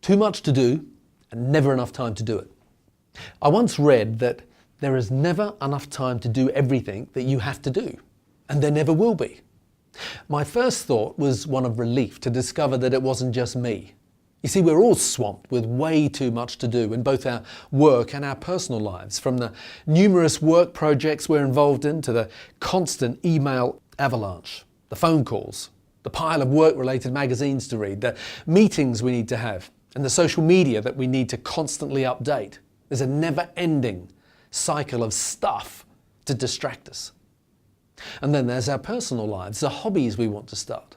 Too much to do and never enough time to do it. I once read that there is never enough time to do everything that you have to do, and there never will be. My first thought was one of relief to discover that it wasn't just me. You see, we're all swamped with way too much to do in both our work and our personal lives, from the numerous work projects we're involved in to the constant email avalanche, the phone calls, the pile of work-related magazines to read, the meetings we need to have, and the social media that we need to constantly update. There's a never-ending cycle of stuff to distract us. And then there's our personal lives, the hobbies we want to start,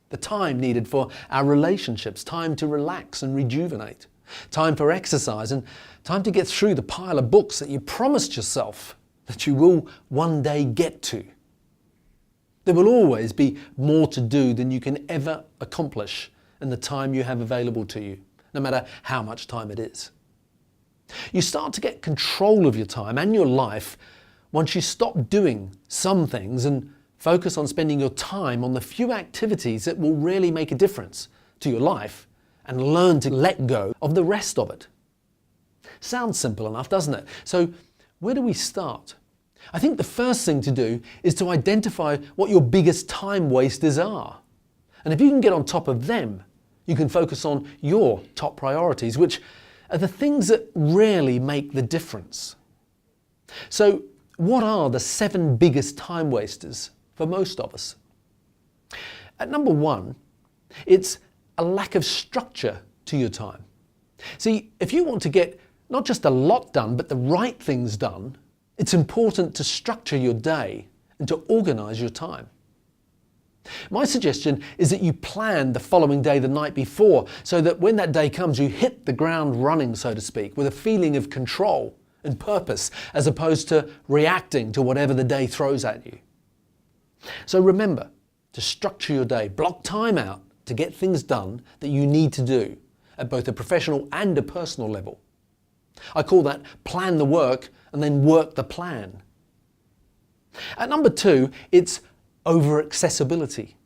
the time needed for our relationships, time to relax and rejuvenate, time for exercise, and time to get through the pile of books that you promised yourself that you will one day get to. There will always be more to do than you can ever accomplish in the time you have available to you, no matter how much time it is. You start to get control of your time and your life once you stop doing some things and focus on spending your time on the few activities that will really make a difference to your life and learn to let go of the rest of it. Sounds simple enough, doesn't it? So where do we start? I think the first thing to do is to identify what your biggest time wasters are. And if you can get on top of them, you can focus on your top priorities, which are the things that really make the difference. So what are the 7 biggest time wasters for most of us? At number 1, it's a lack of structure to your time. See, if you want to get not just a lot done, but the right things done, it's important to structure your day and to organize your time. My suggestion is that you plan the following day the night before, so that when that day comes, you hit the ground running, so to speak, with a feeling of control and purpose, as opposed to reacting to whatever the day throws at you. So remember to structure your day, block time out to get things done that you need to do at both a professional and a personal level. I call that plan the work and then work the plan. At number 2, it's over-accessibility.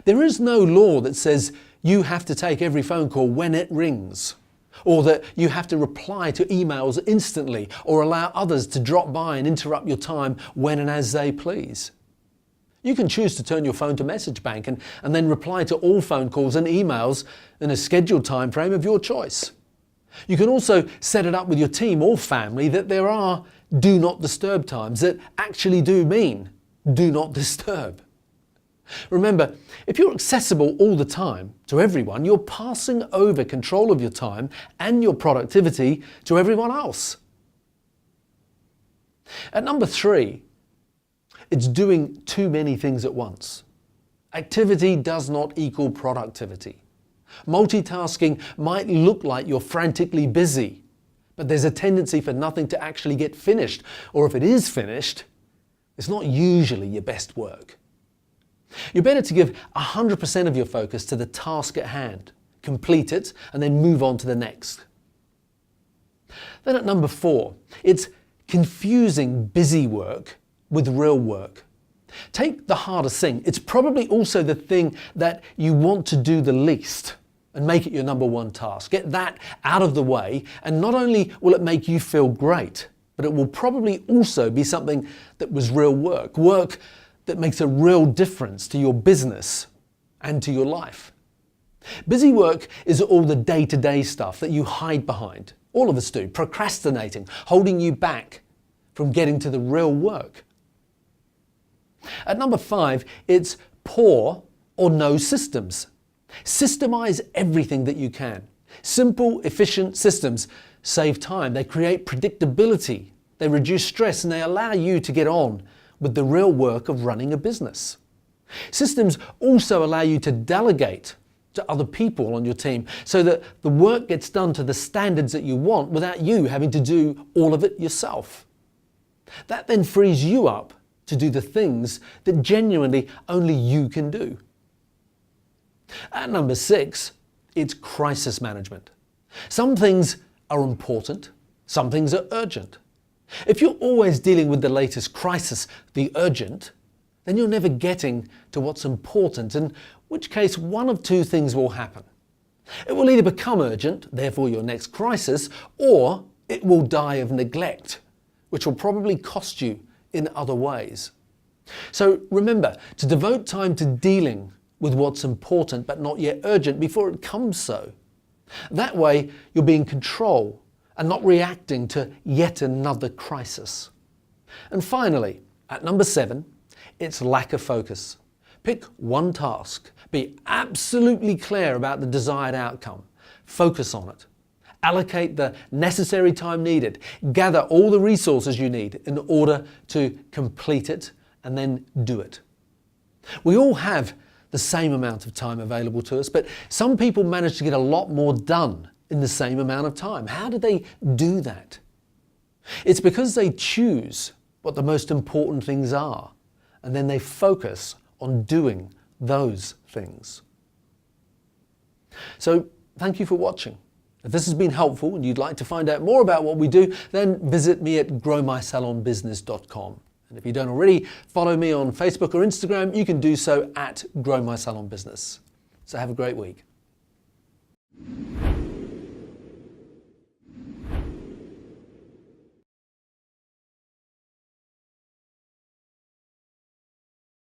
There is no law that says you have to take every phone call when it rings, or that you have to reply to emails instantly or allow others to drop by and interrupt your time when and as they please. You can choose to turn your phone to message bank and then reply to all phone calls and emails in a scheduled time frame of your choice. You can also set it up with your team or family that there are do not disturb times that actually do mean do not disturb. Remember, if you're accessible all the time to everyone, you're passing over control of your time and your productivity to everyone else. At number 3, it's doing too many things at once. Activity does not equal productivity. Multitasking might look like you're frantically busy, but there's a tendency for nothing to actually get finished, or if it is finished, it's not usually your best work. You're better to give 100% of your focus to the task at hand, complete it, and then move on to the next. Then at number 4, it's confusing busy work with real work. Take the hardest thing. It's probably also the thing that you want to do the least, and make it your number 1 task. Get that out of the way, and not only will it make you feel great, but it will probably also be something that was real work. Work that makes a real difference to your business and to your life. Busy work is all the day-to-day stuff that you hide behind. All of us do, procrastinating, holding you back from getting to the real work. At number 5, it's poor or no systems. Systemize everything that you can. Simple, efficient systems save time. They create predictability. They reduce stress, and they allow you to get on with the real work of running a business. Systems also allow you to delegate to other people on your team so that the work gets done to the standards that you want without you having to do all of it yourself. That then frees you up to do the things that genuinely only you can do. At number 6, it's crisis management. Some things are important, some things are urgent. If you're always dealing with the latest crisis, the urgent, then you're never getting to what's important, in which case one of 2 things will happen. It will either become urgent, therefore your next crisis, or it will die of neglect, which will probably cost you in other ways. So remember to devote time to dealing with what's important but not yet urgent before it comes so. That way you'll be in control and not reacting to yet another crisis. And finally, at number 7, it's lack of focus. Pick one task. Be absolutely clear about the desired outcome. Focus on it. Allocate the necessary time needed. Gather all the resources you need in order to complete it and then do it. We all have the same amount of time available to us, but some people manage to get a lot more done in the same amount of time. How do they do that? It's because they choose what the most important things are, and then they focus on doing those things. So, thank you for watching. If this has been helpful and you'd like to find out more about what we do, then visit me at growmysalonbusiness.com. And if you don't already follow me on Facebook or Instagram, you can do so at Grow My Salon Business. So have a great week.